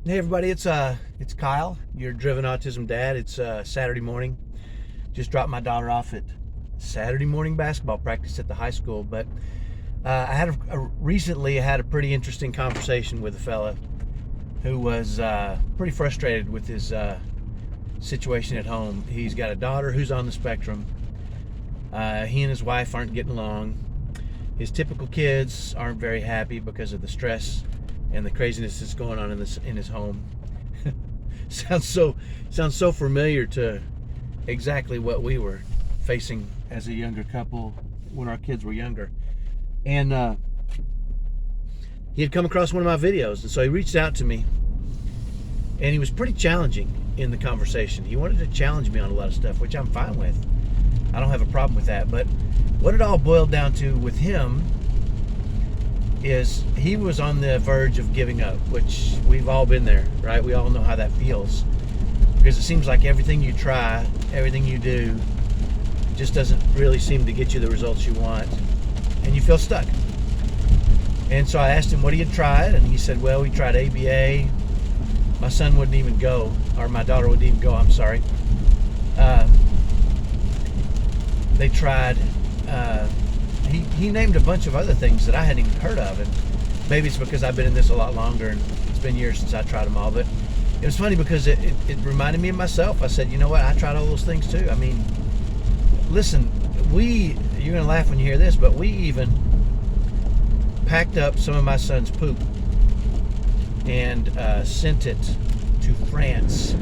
Hey everybody, it's Kyle, your driven autism dad. It's Saturday morning. Just dropped my daughter off at Saturday morning basketball practice at the high school. But recently I had a pretty interesting conversation with a fella who was pretty frustrated with his situation at home. He's got a daughter who's on the spectrum. He and his wife aren't getting along. His typical kids aren't very happy because of the stress and the craziness that's going on in his home. sounds so familiar to exactly what we were facing as a younger couple when our kids were younger. And he had come across one of my videos, and so he reached out to me, and he was pretty challenging in the conversation. He wanted to challenge me on a lot of stuff, which I'm fine with. I don't have a problem with that. But what it all boiled down to with him is he was on the verge of giving up, which we've all been there, right? We all know how that feels, because it seems like everything you try, everything you do just doesn't really seem to get you the results you want, and you feel stuck. And so I asked him what he had tried, and he said, well, we tried ABA. My son wouldn't even go, or my daughter wouldn't even go, I'm sorry. They tried he named a bunch of other things that I hadn't even heard of, and maybe it's because I've been in this a lot longer and it's been years since I tried them all. But it was funny because it reminded me of myself. I said, you know what, I tried all those things too. I mean, listen, you're gonna laugh when you hear this, but we even packed up some of my son's poop and sent it to France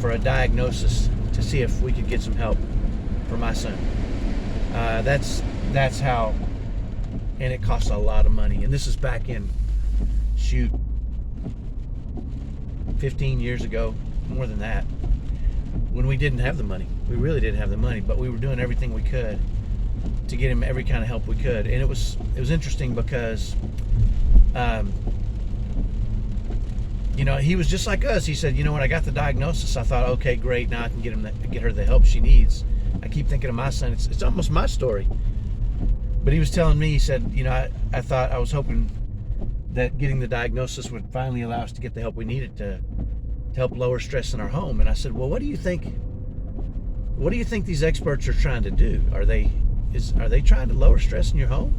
for a diagnosis to see if we could get some help for my son. That's how, and it costs a lot of money. And this is back in, 15 years ago, more than that, when we didn't have the money. We really didn't have the money, but we were doing everything we could to get him every kind of help we could. And it was interesting because, he was just like us. He said, you know, when I got the diagnosis, I thought, okay, great, now I can get her the help she needs. I keep thinking of my son. It's almost my story. But he was telling me, he said, I thought, I was hoping that getting the diagnosis would finally allow us to get the help we needed to help lower stress in our home. And I said, well, what do you think these experts are trying to do? Are they trying to lower stress in your home?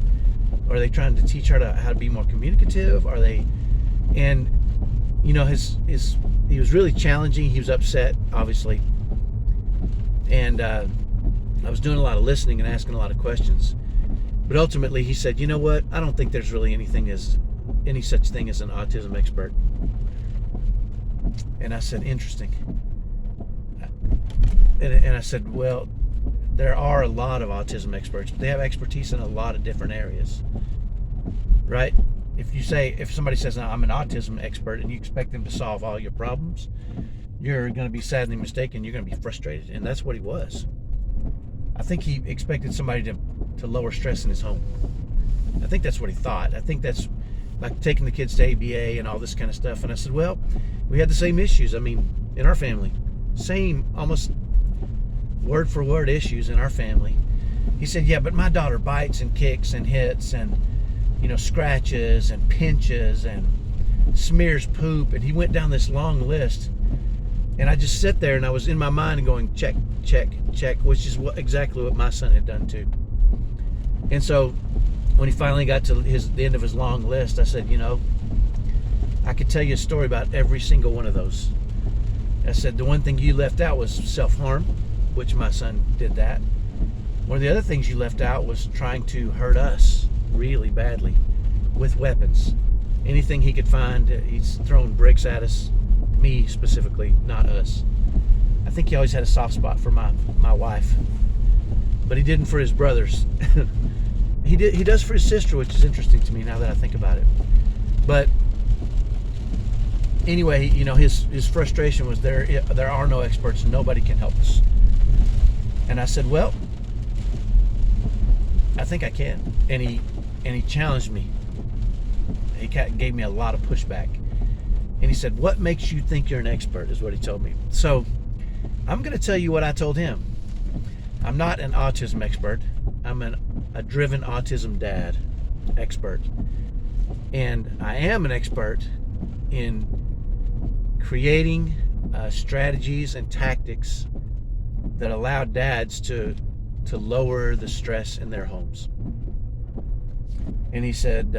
Or are they trying to teach her how to be more communicative? And he was really challenging. He was upset, obviously. And I was doing a lot of listening and asking a lot of questions. But ultimately he said, you know what, I don't think there's really any such thing as an autism expert. And I said, interesting. And I said, well, there are a lot of autism experts, but they have expertise in a lot of different areas, right? If somebody says, no, I'm an autism expert, and you expect them to solve all your problems, you're going to be sadly mistaken. You're going to be frustrated. And that's what he was. I think he expected somebody to lower stress in his home. I think that's what he thought. I think that's like taking the kids to ABA and all this kind of stuff. And I said, well, we had the same issues. I mean, in our family, same, almost word for word issues in our family. He said, yeah, but my daughter bites and kicks and hits and, scratches and pinches and smears poop. And he went down this long list. And I just sit there and I was in my mind going, check, check, check, which is exactly what my son had done too. And so when he finally got to the end of his long list, I said, I could tell you a story about every single one of those. I said, the one thing you left out was self-harm, which my son did that. One of the other things you left out was trying to hurt us really badly with weapons. Anything he could find, he's thrown bricks at us. Me specifically, not us. I think he always had a soft spot for my wife, but he didn't for his brothers. He does for his sister, which is interesting to me now that I think about it. But anyway, his frustration was there are no experts and nobody can help us. And I said, well, I think I can. And he challenged me. He gave me a lot of pushback. And he said, what makes you think you're an expert, is what he told me. So I'm going to tell you what I told him. I'm not an autism expert. I'm a driven autism dad expert. And I am an expert in creating strategies and tactics that allow dads to lower the stress in their homes. And he said,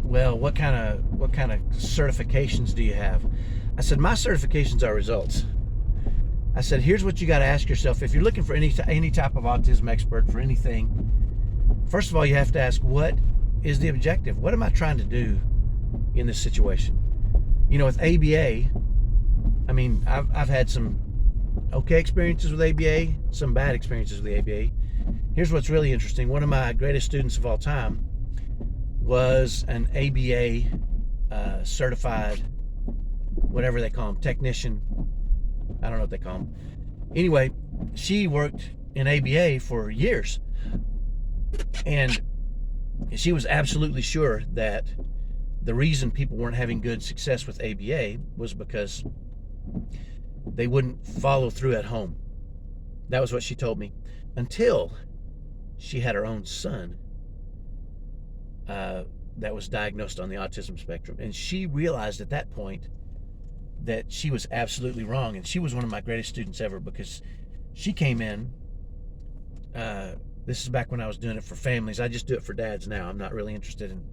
well, what kind of certifications do you have? I said, my certifications are results. I said, here's what you got to ask yourself. If you're looking for any type of autism expert for anything, first of all, you have to ask, what is the objective? What am I trying to do in this situation? You know, with ABA, I mean, I've had some okay experiences with ABA, some bad experiences with ABA. Here's what's really interesting. One of my greatest students of all time was an ABA certified, whatever they call them, technician. I don't know what they call them. Anyway, she worked in ABA for years. And she was absolutely sure that the reason people weren't having good success with ABA was because they wouldn't follow through at home. That was what she told me. Until she had her own son that was diagnosed on the autism spectrum. And she realized at that point that she was absolutely wrong. And she was one of my greatest students ever, because she came in, this is back when I was doing it for families. I just do it for dads now. I'm not really interested in,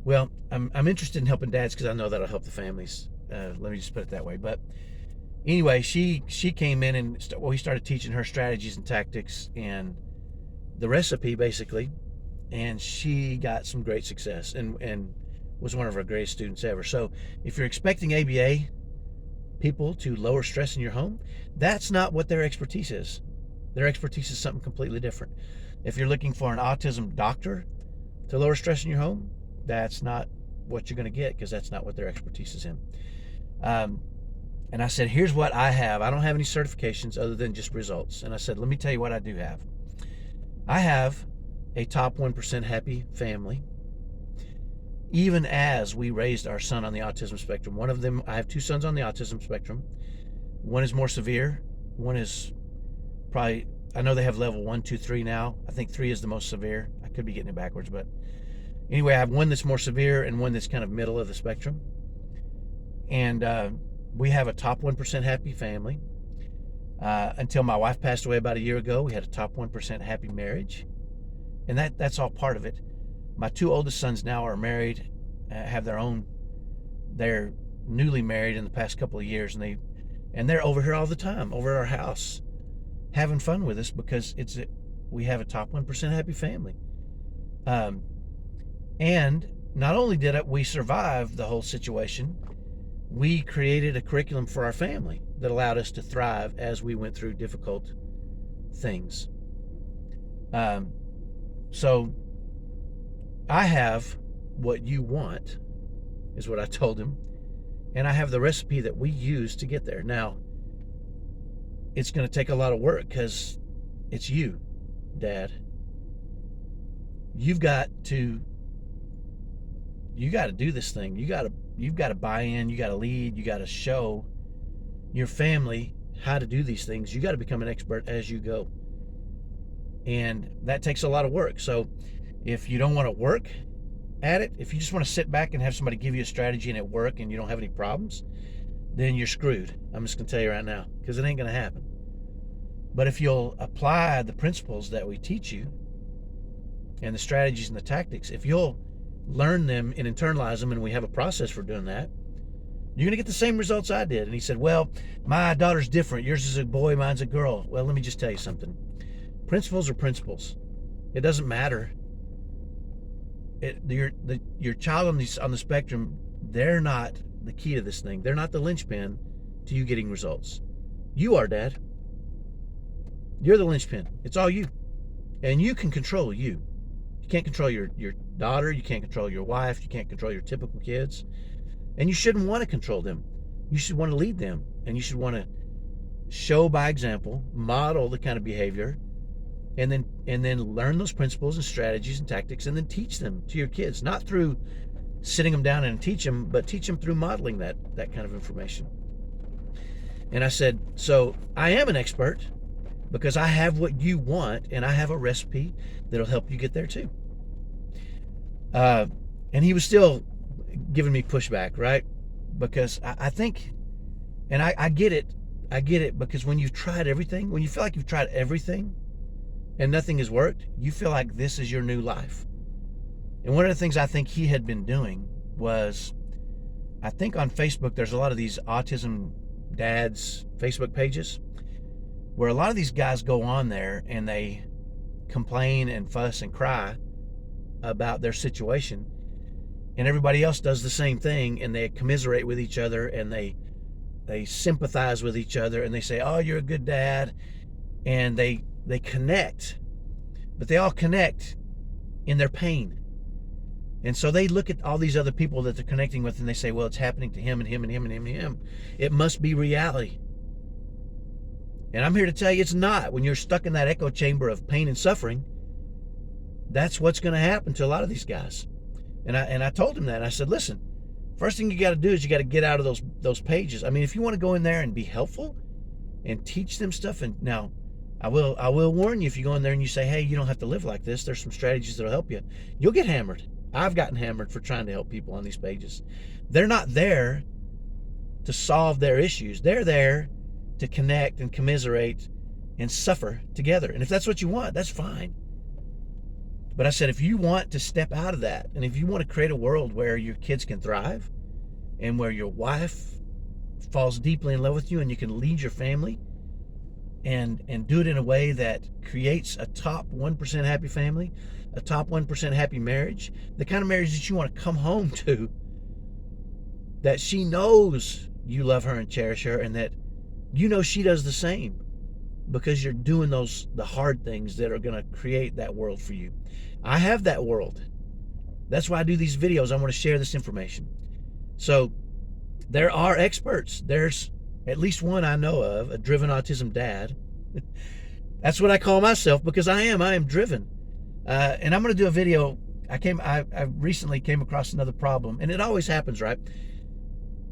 well, I'm interested in helping dads because I know that'll help the families. Let me just put it that way. But anyway, she came in and we started teaching her strategies and tactics and the recipe, basically. And she got some great success and was one of our greatest students ever. So if you're expecting ABA people to lower stress in your home, that's not what their expertise is. Their expertise is something completely different. If you're looking for an autism doctor to lower stress in your home, that's not what you're going to get, because that's not what their expertise is in. And I said, here's what I have. I don't have any certifications other than just results. And I said, let me tell you what I do have. I have a top 1% happy family. Even as we raised our son on the autism spectrum, one of them, I have two sons on the autism spectrum. One is more severe. One is probably, I know they have level 1, 2, 3 now. I think 3 is the most severe. I could be getting it backwards, but anyway, I have one that's more severe and one that's kind of middle of the spectrum. And we have a top 1% happy family. Until my wife passed away about a year ago, we had a top 1% happy marriage. And that's all part of it. My two oldest sons now are married, have their own, they're newly married in the past couple of years, and they're over here all the time, over at our house, having fun with us, because we have a top 1% happy family. And not only did we survive the whole situation, we created a curriculum for our family that allowed us to thrive as we went through difficult things. So I have what you want, is what I told him, and I have the recipe that we use to get there. Now, it's going to take a lot of work, because it's you, Dad. You've got to do this thing. You've got to buy in. You got to lead. You got to show your family how to do these things. You got to become an expert as you go, and that takes a lot of work. So if you don't want to work at it, if you just want to sit back and have somebody give you a strategy and it work and you don't have any problems, then you're screwed. I'm just going to tell you right now, because it ain't going to happen. But if you'll apply the principles that we teach you and the strategies and the tactics, if you'll learn them and internalize them, and we have a process for doing that, you're going to get the same results I did. And he said, well, my daughter's different. Yours is a boy, mine's a girl. Well, let me just tell you something. Principles are principles. It doesn't matter. Your child on the spectrum, they're not the key to this thing. They're not the linchpin to you getting results. You are, Dad. You're the linchpin. It's all you. And you can control you. You can't control your daughter. You can't control your wife. You can't control your typical kids. And you shouldn't want to control them. You should want to lead them. And you should want to show by example, model the kind of behavior, and then learn those principles and strategies and tactics, and then teach them to your kids. Not through sitting them down and teach them, but teach them through modeling that kind of information. And I said, so I am an expert because I have what you want, and I have a recipe that'll help you get there too. And he was still giving me pushback, right? Because I think, and I get it. I get it, because when you've tried everything, when you feel like you've tried everything and nothing has worked, you feel like this is your new life. And one of the things I think he had been doing was, I think on Facebook, there's a lot of these autism dads Facebook pages where a lot of these guys go on there and they complain and fuss and cry about their situation, and everybody else does the same thing, and they commiserate with each other, and they sympathize with each other, and they say, oh, you're a good dad, and they connect, but they all connect in their pain. And so they look at all these other people that they're connecting with, and they say, well, it's happening to him and him and him and him and him. It must be reality. And I'm here to tell you it's not. When you're stuck in that echo chamber of pain and suffering, that's what's going to happen to a lot of these guys. And I told him that. I said, listen, first thing you got to do is you got to get out of those pages. I mean, if you want to go in there and be helpful and teach them stuff, and now I will warn you, if you go in there and you say, hey, you don't have to live like this, there's some strategies that'll help you, you'll get hammered. I've gotten hammered for trying to help people on these pages. They're not there to solve their issues. They're there to connect and commiserate and suffer together. And if that's what you want, that's fine. But I said, if you want to step out of that, and if you want to create a world where your kids can thrive, and where your wife falls deeply in love with you, and you can lead your family and do it in a way that creates a top 1% happy family, a top 1% happy marriage, the kind of marriage that you want to come home to, that she knows you love her and cherish her, and that you know she does the same, because you're doing the hard things that are going to create that world for you. I have that world. That's why I do these videos. I want to share this information. So there are experts. There's at least one I know of, a driven autism dad. That's what I call myself, because I am driven. And I'm going to do a video. I recently came across another problem, and it always happens, right?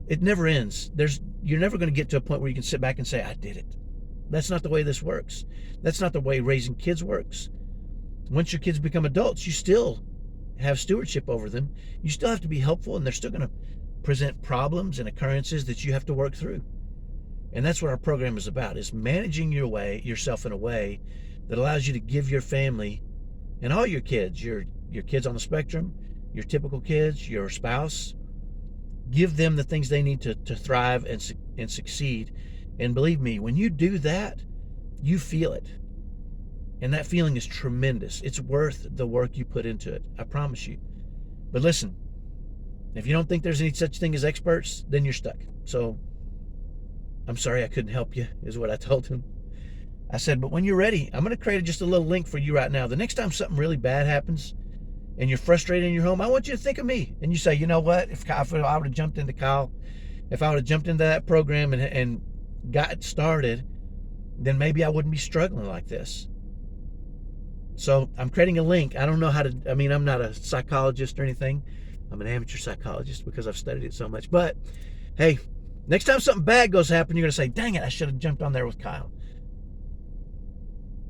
It never ends. You're never going to get to a point where you can sit back and say, I did it. That's not the way this works. That's not the way raising kids works. Once your kids become adults, you still have stewardship over them. You still have to be helpful, and they're still going to present problems and occurrences that you have to work through. And that's what our program is about, is managing yourself in a way that allows you to give your family and all your kids, your kids on the spectrum, your typical kids, your spouse, give them the things they need to thrive and succeed. And believe me, when you do that, you feel it. And that feeling is tremendous. It's worth the work you put into it. I promise you. But listen, if you don't think there's any such thing as experts, then you're stuck. So I'm sorry I couldn't help you, is what I told him. I said, but when you're ready, I'm going to create just a little link for you right now. The next time something really bad happens and you're frustrated in your home, I want you to think of me. And you say, you know what? If I would have jumped into Kyle, if I would have jumped into that program and got started, then maybe I wouldn't be struggling like this. So I'm creating a link. I don't know how to, I'm not a psychologist or anything. I'm an amateur psychologist because I've studied it so much. But hey, next time something bad goes to happen, you're going to say, dang it, I should have jumped on there with Kyle.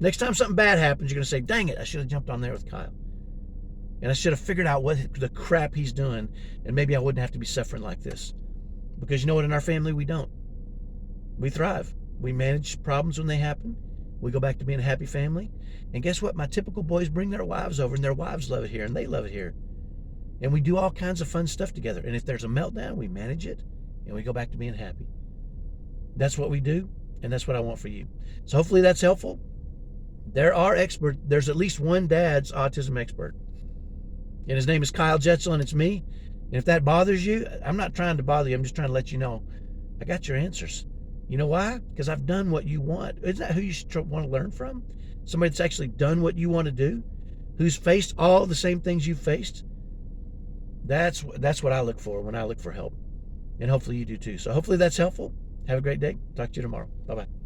Next time something bad happens, you're going to say, dang it, I should have jumped on there with Kyle. And I should have figured out what the crap he's doing, and maybe I wouldn't have to be suffering like this. Because you know what, in our family, we don't. We thrive. We manage problems when they happen. We go back to being a happy family. And guess what? My typical boys bring their wives over, and their wives love it here, and they love it here. And we do all kinds of fun stuff together. And if there's a meltdown, we manage it, and we go back to being happy. That's what we do, and that's what I want for you. So hopefully that's helpful. There are experts. There's at least one dad's autism expert. And his name is Kyle Jetzel, and it's me. And if that bothers you, I'm not trying to bother you. I'm just trying to let you know I got your answers. You know why? Because I've done what you want. Isn't that who you should want to learn from? Somebody that's actually done what you want to do, who's faced all the same things you've faced. That's what I look for when I look for help. And hopefully you do too. So hopefully that's helpful. Have a great day. Talk to you tomorrow. Bye-bye.